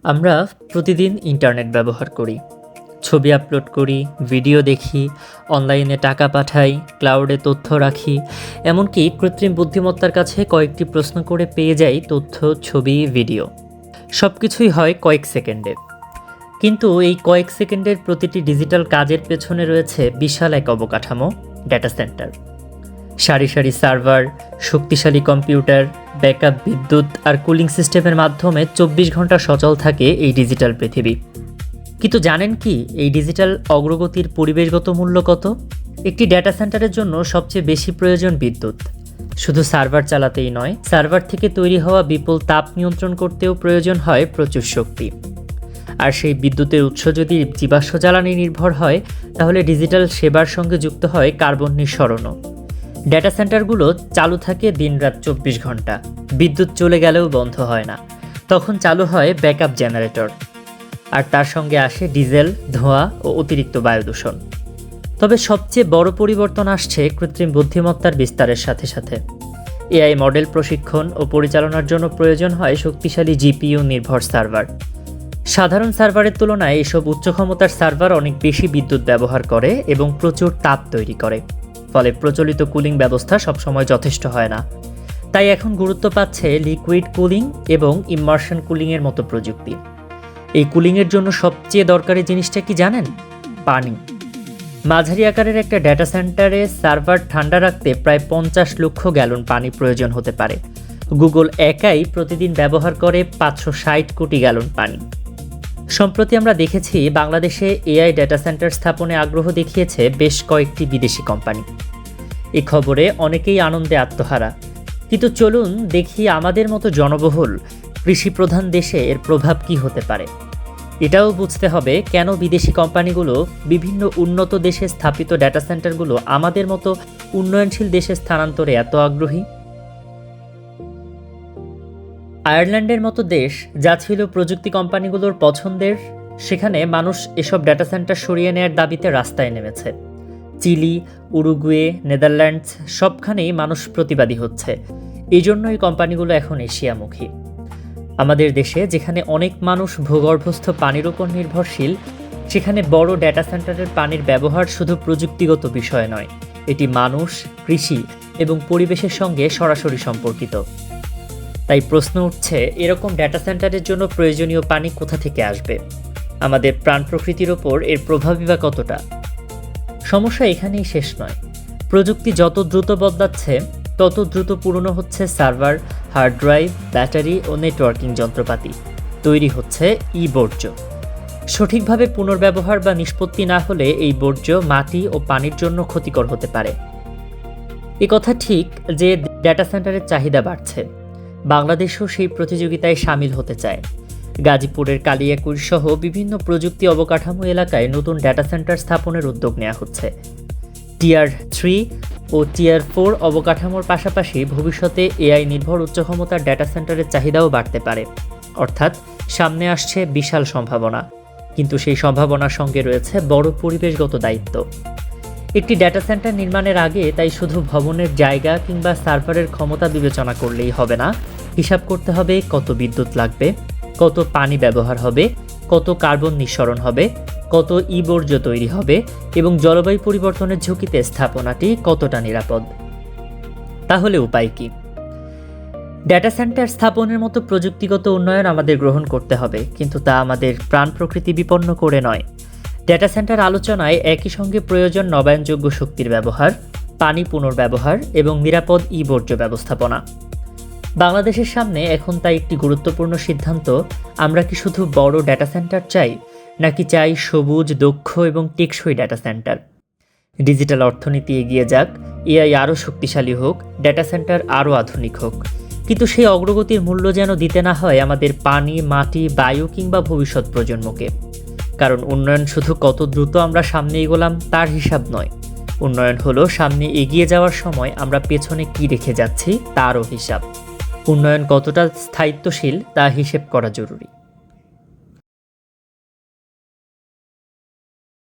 আমরা প্রতিদিন ইন্টারনেট ব্যবহার করি, ছবি আপলোড করি, ভিডিও দেখি, অনলাইনে টাকা পাঠাই, ক্লাউডে তথ্য রাখি, এমনকি কৃত্রিম বুদ্ধিমত্তার কাছে কয়েকটি প্রশ্ন করে পেয়ে যাই তথ্য, ছবি, ভিডিও। সব কিছুই হয় কয়েক সেকেন্ডে। কিন্তু এই কয়েক সেকেন্ডের প্রতিটি ডিজিটাল কাজের পেছনে রয়েছে বিশাল এক অবকাঠামো, ডেটা সেন্টার। সারি সারি সার্ভার, শক্তিশালী কম্পিউটার, ব্যাকআপ বিদ্যুৎ আর কুলিং সিস্টেমের মাধ্যমে 24 ঘন্টা সচল থাকে এই ডিজিটাল পৃথিবী। কিন্তু জানেন কি এই ডিজিটাল অগ্রগতির পরিবেশগত মূল্য কত? একটি ডেটা সেন্টারের জন্য সবচেয়ে বেশি প্রয়োজন বিদ্যুৎ। শুধু সার্ভার চালাতেই নয়, সার্ভার থেকে তৈরি হওয়া বিপুল তাপ নিয়ন্ত্রণ করতেও প্রয়োজন হয় প্রচুর শক্তি। আর সেই বিদ্যুতের উৎস যদি জীবাশ্ম জ্বালানি নির্ভর হয়, তাহলে ডিজিটাল সেবার সঙ্গে যুক্ত হয় কার্বন নিঃসরণও। ডেটা সেন্টারগুলো চালু থাকে দিনরাত 24 ঘন্টা, বিদ্যুৎ চলে গেলেও বন্ধ হয় না। তখন চালু হয় ব্যাকআপ জেনারেটর, আর তার সঙ্গে আসে ডিজেল, ধোঁয়া ও অতিরিক্ত বায়ু দূষণ। তবে সবচেয়ে বড় পরিবর্তন আসছে কৃত্রিম বুদ্ধিমত্তার বিস্তারের সাথে সাথে। এআই মডেল প্রশিক্ষণ ও পরিচালনার জন্য প্রয়োজন হয় শক্তিশালী জিপিইউ নির্ভর সার্ভার। সাধারণ সার্ভারের তুলনায় এসব উচ্চ ক্ষমতার সার্ভার অনেক বেশি বিদ্যুৎ ব্যবহার করে এবং প্রচুর তাপ তৈরি করে, ফলে প্রচলিত কুলিং ব্যবস্থা সবসময় যথেষ্ট হয় না। তাই এখন গুরুত্ব পাচ্ছে লিকুইড কুলিং এবং ইমার্শন কুলিংয়ের মতো প্রযুক্তি। এই কুলিংয়ের জন্য সবচেয়ে দরকারি জিনিসটা কি জানেন? পানি। মাঝারি আকারের একটা ডেটা সেন্টারে সার্ভার ঠান্ডা রাখতে প্রায় 50 লক্ষ গ্যালন পানি প্রয়োজন হতে পারে। গুগল একাই প্রতিদিন ব্যবহার করে 560 কোটি গ্যালন পানি। সম্প্রতি আমরা দেখেছি বাংলাদেশে এআই ডেটা সেন্টার স্থাপনে আগ্রহ দেখিয়েছে বেশ কয়েকটি বিদেশি কোম্পানি। এই খবরে অনেকেই আনন্দে আত্মহারা। কিন্তু চলুন দেখি আমাদের মতো জনবহুল কৃষি প্রধান দেশে এর প্রভাব কি হতে পারে। এটাও বুঝতে হবে কেন বিদেশি কোম্পানিগুলো বিভিন্ন উন্নত দেশে স্থাপিত ডেটা সেন্টারগুলো আমাদের মতো উন্নয়নশীল দেশে স্থানান্তরে এত আগ্রহী। আয়ারল্যান্ডের মতো দেশ, যা ছিল প্রযুক্তি কোম্পানিগুলোর পছন্দের, সেখানে মানুষ এসব ডেটা সেন্টার সরিয়ে নেওয়ার দাবিতে রাস্তায় নেমেছে। চিলি, উরুগুয়ে, নেদারল্যান্ডস সবখানেই মানুষ প্রতিবাদী হচ্ছে। এই জন্যই কোম্পানিগুলো এখন এশিয়ামুখী। আমাদের দেশে যেখানে অনেক মানুষ ভূগর্ভস্থ পানির উপর নির্ভরশীল, সেখানে বড় ডেটা সেন্টারের পানির ব্যবহার শুধু প্রযুক্তিগত বিষয় নয়, এটি মানুষ, কৃষি এবং পরিবেশের সঙ্গে সরাসরি সম্পর্কিত। তাই প্রশ্ন উঠছে, এরকম ডেটা সেন্টারের জন্য প্রয়োজনীয় পানি কোথা থেকে আসবে? আমাদের প্রাণ প্রকৃতির ওপর এর প্রভাবই বা কতটা? সমস্যা এখানেই শেষ নয়। প্রযুক্তি যত দ্রুত বদলাচ্ছে, তত দ্রুত পুরনো হচ্ছে সার্ভার, হার্ড ড্রাইভ, ব্যাটারি ও নেটওয়ার্কিং যন্ত্রপাতি। তৈরি হচ্ছে বর্জ্য। সঠিকভাবে পুনর্ব্যবহার বা নিষ্পত্তি না হলে এই বর্জ্য মাটি ও পানির জন্য ক্ষতিকর হতে পারে। এ কথা ঠিক যে ডেটা সেন্টারের চাহিদা বাড়ছে। বাংলাদেশও সেই প্রতিযোগিতায় সামিল হতে চায়। গাজীপুরের কালিয়াকুর সহ বিভিন্ন প্রযুক্তি অবকাঠামো এলাকায় নতুন ডেটা সেন্টার স্থাপনের উদ্যোগ নেওয়া হচ্ছে। টিয়ার 3 ও টিয়ার 4 অবকাঠামোর পাশাপাশি ভবিষ্যতে এআই নির্ভর উচ্চ ক্ষমতার ডেটা সেন্টারের চাহিদাও বাড়তে পারে। অর্থাৎ সামনে আসছে বিশাল সম্ভাবনা, কিন্তু সেই সম্ভাবনার সঙ্গে রয়েছে বড় পরিবেশগত দায়িত্ব। একটি ডেটা সেন্টার নির্মাণের আগে তাই শুধু ভবনের জায়গা কিংবা সার্ভারের ক্ষমতা বিবেচনা করলেই হবে না। হিসাব করতে হবে কত বিদ্যুৎ লাগবে, কত পানি ব্যবহার হবে, কত কার্বন নিঃসরণ হবে, কত বর্জ্য তৈরি হবে এবং জলবায়ু পরিবর্তনের ঝুঁকিতে স্থাপনাটি কতটা নিরাপদ। তাহলে উপায় কি? ডেটা সেন্টার স্থাপনের মতো প্রযুক্তিগত উন্নয়ন আমাদের গ্রহণ করতে হবে, কিন্তু তা আমাদের প্রাণ প্রকৃতি বিপন্ন করে নয়। ডেটা সেন্টার আলোচনায় একই সঙ্গে প্রয়োজন নবায়নযোগ্য শক্তির ব্যবহার, পানি পুনর্ব্যবহার এবং নিরাপদ বর্জ্য ব্যবস্থাপনা। বাংলাদেশের সামনে এখন তাই একটি গুরুত্বপূর্ণ সিদ্ধান্ত, আমরা কি শুধু বড় ডেটা সেন্টার চাই, নাকি চাই সবুজ, দক্ষ এবং টেকসই ডেটা সেন্টার? ডিজিটাল অর্থনীতি এগিয়ে যাক, এআই আরও শক্তিশালী হোক, ডেটা সেন্টার আরও আধুনিক হোক, কিন্তু সেই অগ্রগতির মূল্য যেন দিতে না হয় আমাদের পানি, মাটি, বায়ু কিংবা ভবিষ্যৎ প্রজন্মকে। কারণ উন্নয়ন শুধু কত দ্রুত আমরা সামনে এগোলাম তার হিসাব নয়, উন্নয়ন হলো সামনে এগিয়ে যাওয়ার সময় আমরা পেছনে কি রেখে যাচ্ছি তারও হিসাব। উন্নয়ন কতটা স্থায়িত্বশীল তা হিসেব করা জরুরি।